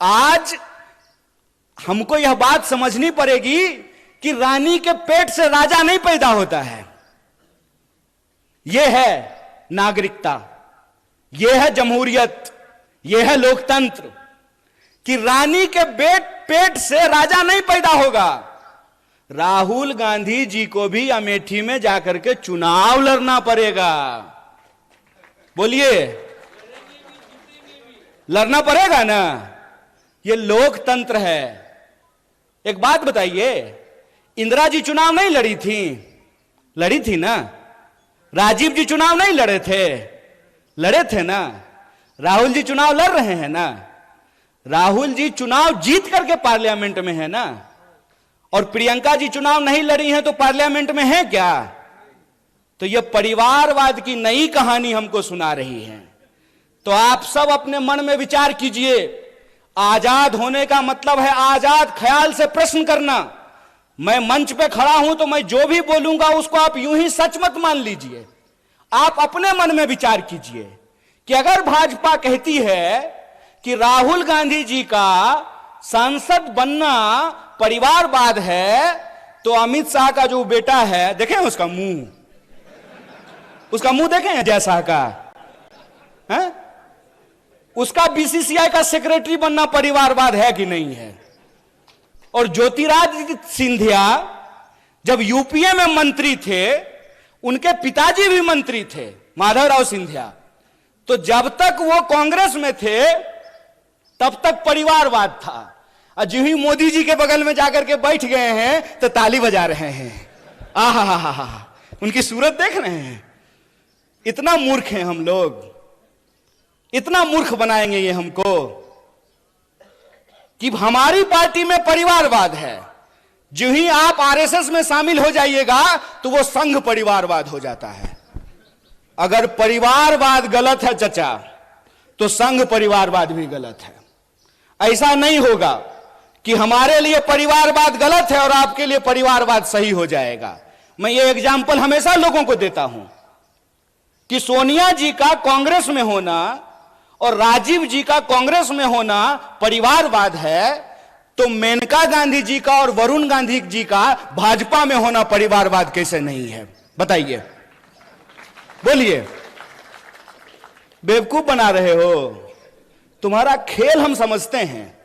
आज हमको यह बात समझनी पड़ेगी कि रानी के पेट से राजा नहीं पैदा होता है। यह है नागरिकता, यह है जमहूरियत, यह है लोकतंत्र कि रानी के पेट से राजा नहीं पैदा होगा। राहुल गांधी जी को भी अमेठी में जाकर के चुनाव लड़ना पड़ेगा। बोलिए, लड़ना पड़ेगा ना? यह लोकतंत्र है। एक बात बताइए, इंदिरा जी चुनाव नहीं लड़ी थी? लड़ी थी ना। राजीव जी चुनाव नहीं लड़े थे? लड़े थे ना। राहुल जी चुनाव लड़ रहे हैं ना। राहुल जी चुनाव जीत करके पार्लियामेंट में है ना। और प्रियंका जी चुनाव नहीं लड़ी हैं तो पार्लियामेंट में है क्या? तो यह परिवारवाद की नई कहानी हमको सुना रही है। तो आप सब अपने मन में विचार कीजिए। आजाद होने का मतलब है आजाद ख्याल से प्रश्न करना। मैं मंच पे खड़ा हूं तो मैं जो भी बोलूंगा उसको आप यूं ही सच मत मान लीजिए। आप अपने मन में विचार कीजिए कि अगर भाजपा कहती है कि राहुल गांधी जी का सांसद बनना परिवारवाद है, तो अमित शाह का जो बेटा है, देखें उसका मुंह देखें अजय शाह का, है? उसका बीसीसीआई का सेक्रेटरी बनना परिवारवाद है कि नहीं है? और ज्योतिरादित्य सिंधिया जब यूपीए में मंत्री थे, उनके पिताजी भी मंत्री थे, माधवराव सिंधिया। तो जब तक वो कांग्रेस में थे तब तक परिवारवाद था। और जो ही मोदी जी के बगल में जाकर के बैठ गए हैं तो ताली बजा रहे हैं। आहा, उनकी सूरत देख रहे हैं। इतना मूर्ख हैं हम लोग, इतना मूर्ख बनाएंगे ये हमको कि हमारी पार्टी में परिवारवाद है। जो ही आप आरएसएस में शामिल हो जाइएगा तो वो संघ परिवारवाद हो जाता है। अगर परिवारवाद गलत है चचा, तो संघ परिवारवाद भी गलत है। ऐसा नहीं होगा कि हमारे लिए परिवारवाद गलत है और आपके लिए परिवारवाद सही हो जाएगा। मैं ये एग्जाम्पल हमेशा लोगों को देता हूं कि सोनिया जी का कांग्रेस में होना और राजीव जी का कांग्रेस में होना परिवारवाद है, तो मेनका गांधी जी का और वरुण गांधी जी का भाजपा में होना परिवारवाद कैसे नहीं है? बताइए, बोलिए। बेवकूफ बना रहे हो। तुम्हारा खेल हम समझते हैं।